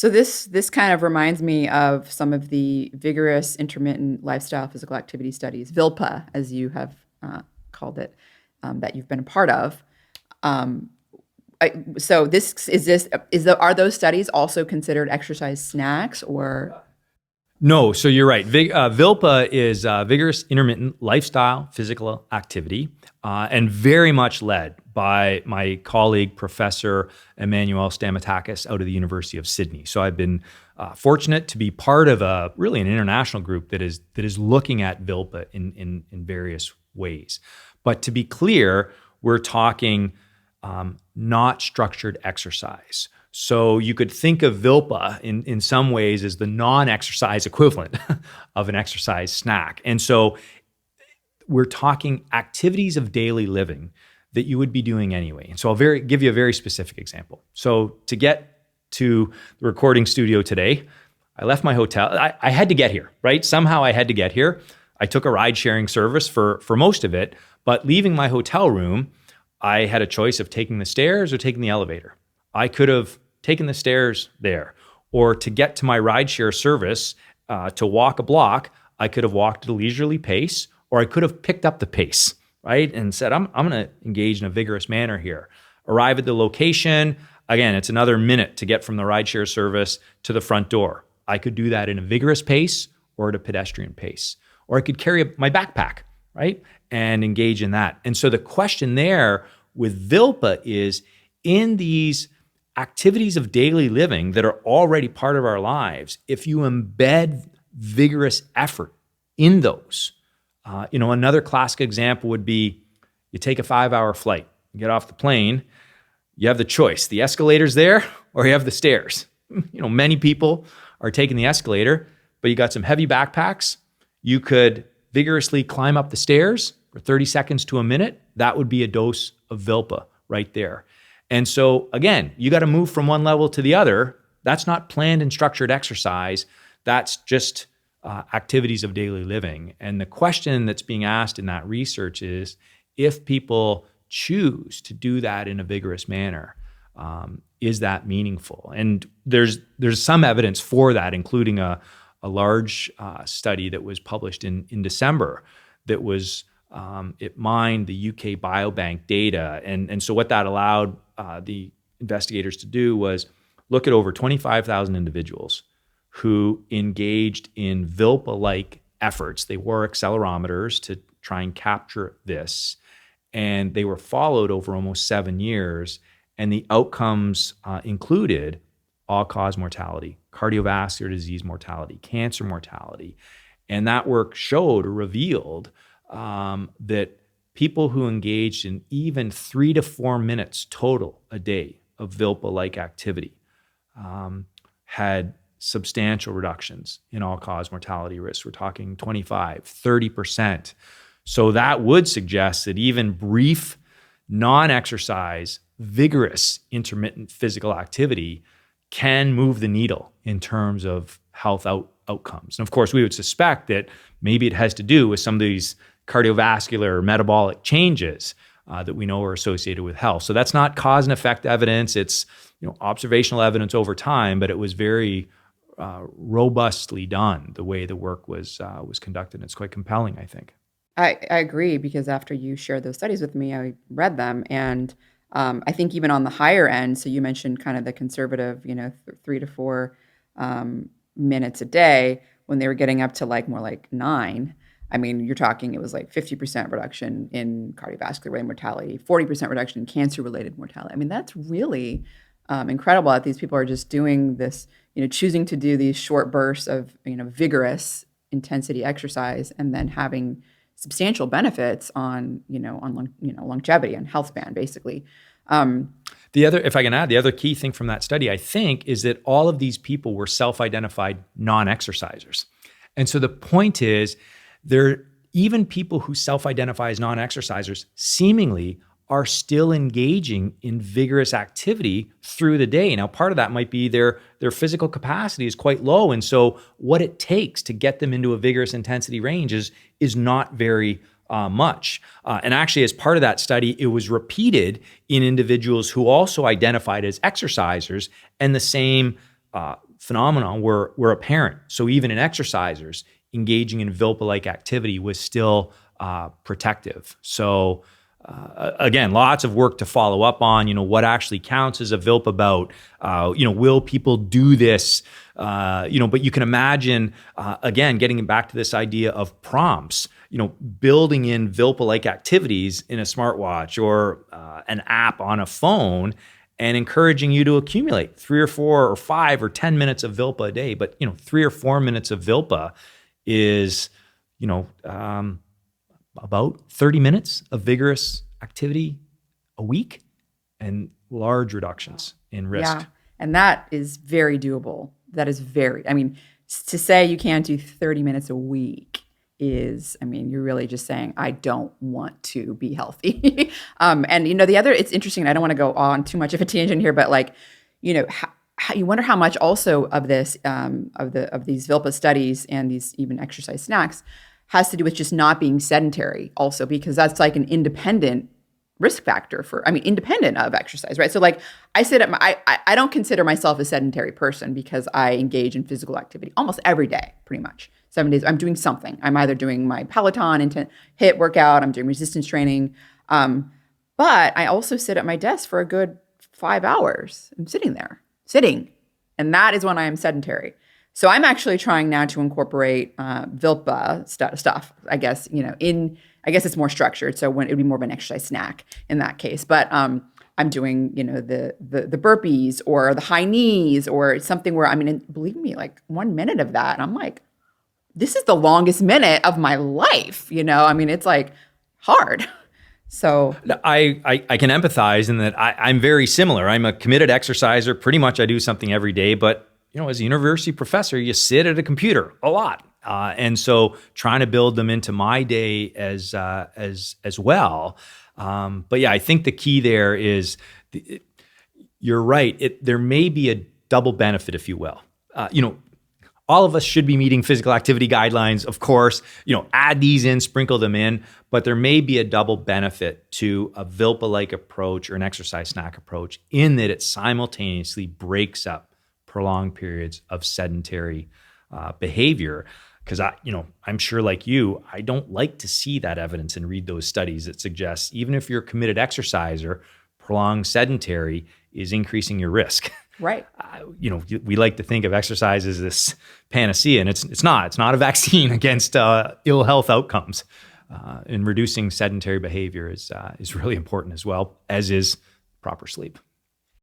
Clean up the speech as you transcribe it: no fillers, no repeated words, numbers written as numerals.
So this kind of reminds me of some of the vigorous intermittent lifestyle physical activity studies, VILPA, as you have called it, that you've been a part of. Um, so are those studies also considered exercise snacks or? No, so you're right. VILPA is vigorous intermittent lifestyle physical activity, and very much led by my colleague, Professor Emmanuel Stamatakis out of the University of Sydney. So I've been fortunate to be part of really an international group that is looking at VILPA in various ways. But to be clear, we're talking not structured exercise. So you could think of VILPA in some ways as the non-exercise equivalent of an exercise snack. And so we're talking activities of daily living that you would be doing anyway. And so I'll give you a very specific example. So to get to the recording studio today, I left my hotel. I had to get here, right? Somehow I had to get here. I took a ride sharing service for most of it, but leaving my hotel room, I had a choice of taking the stairs or taking the elevator. I could have taken the stairs there, or to get to my rideshare service, to walk a block, I could have walked at a leisurely pace, or I could have picked up the pace, right? And said, I'm going to engage in a vigorous manner here. Arrive at the location. Again, it's another minute to get from the rideshare service to the front door. I could do that in a vigorous pace or at a pedestrian pace. Or I could carry my backpack, right? And engage in that. And so the question there with VILPA is, in these activities of daily living that are already part of our lives, if you embed vigorous effort in those, another classic example would be you take a 5-hour flight, you get off the plane, you have the choice, the escalator's there or you have the stairs. Many people are taking the escalator, but you got some heavy backpacks. You could vigorously climb up the stairs for 30 seconds to a minute. That would be a dose of VILPA right there. And so again, you got to move from one level to the other. That's not planned and structured exercise. That's just activities of daily living. And the question that's being asked in that research is, if people choose to do that in a vigorous manner, is that meaningful? And there's some evidence for that, including a large study that was published in December that was it mined the UK Biobank data. And so what that allowed the investigators to do was look at over 25,000 individuals who engaged in VILPA-like efforts. They wore accelerometers to try and capture this. And they were followed over almost 7 years. And the outcomes included all-cause mortality, cardiovascular disease mortality, cancer mortality. And that work showed or revealed that people who engaged in even 3 to 4 minutes total a day of VILPA-like activity had substantial reductions in all-cause mortality risk. We're talking 25, 30%. So that would suggest that even brief, non-exercise, vigorous, intermittent physical activity can move the needle in terms of health outcomes. And of course, we would suspect that maybe it has to do with some of these cardiovascular or metabolic changes that we know are associated with health. So that's not cause and effect evidence. It's observational evidence over time, but it was very robustly done the way the work was conducted. It's quite compelling, I think. I agree, because after you shared those studies with me, I read them, and I think even on the higher end, so you mentioned kind of the conservative, 3 to 4 minutes a day, when they were getting up to more like 9. I mean, you're talking, it was like 50% reduction in cardiovascular mortality, 40% reduction in cancer-related mortality. I mean, that's really incredible that these people are just doing this, choosing to do these short bursts of, vigorous intensity exercise, and then having substantial benefits on longevity and health span, basically. If I can add, the other key thing from that study, I think, is that all of these people were self-identified non-exercisers. And so the point is, even people who self-identify as non-exercisers seemingly are still engaging in vigorous activity through the day. Now, part of that might be their physical capacity is quite low. And so what it takes to get them into a vigorous intensity range is not very much. And actually, as part of that study, it was repeated in individuals who also identified as exercisers, and the same phenomena were apparent. So even in exercisers, engaging in VILPA-like activity was still protective. So again, lots of work to follow up on, what actually counts as a VILPA bout. Will people do this? But you can imagine, again, getting back to this idea of prompts, building in VILPA-like activities in a smartwatch or an app on a phone and encouraging you to accumulate 3 or 4 or 5 or 10 minutes of VILPA a day. But, 3 or 4 minutes of VILPA is, about 30 minutes of vigorous activity a week and large reductions in risk. Yeah. And that is very doable. That is to say you can't do 30 minutes a week is, you're really just saying, I don't want to be healthy. It's interesting. I don't want to go on too much of a tangent here, but you wonder how much also of this, of these VILPA studies and these even exercise snacks has to do with just not being sedentary also, because that's like an independent risk factor independent of exercise, right? So I don't consider myself a sedentary person because I engage in physical activity almost every day, pretty much 7 days. I'm doing something. I'm either doing my Peloton HIIT workout, I'm doing resistance training. But I also sit at my desk for a good 5 hours. I'm sitting. And that is when I am sedentary. So I'm actually trying now to incorporate VILPA stuff, I guess, I guess it's more structured. So when it would be more of an exercise snack in that case. But I'm doing, the burpees or the high knees or something where, believe me, 1 minute of that. And I'm like, this is the longest minute of my life. It's hard. So I can empathize in that I'm very similar. I'm a committed exerciser. Pretty much I do something every day, but as a university professor, you sit at a computer a lot. And so trying to build them into my day as well. But yeah, I think the key there is, you're right. There may be a double benefit, if you will. All of us should be meeting physical activity guidelines, of course, add these in, sprinkle them in, but there may be a double benefit to a VILPA-like approach or an exercise snack approach in that it simultaneously breaks up prolonged periods of sedentary behavior. Because I'm sure like you, I don't like to see that evidence and read those studies that suggest even if you're a committed exerciser, prolonged sedentary is increasing your risk. Right. We like to think of exercise as this panacea, and it's not. It's not a vaccine against ill health outcomes. And reducing sedentary behavior is really important as well, as is proper sleep.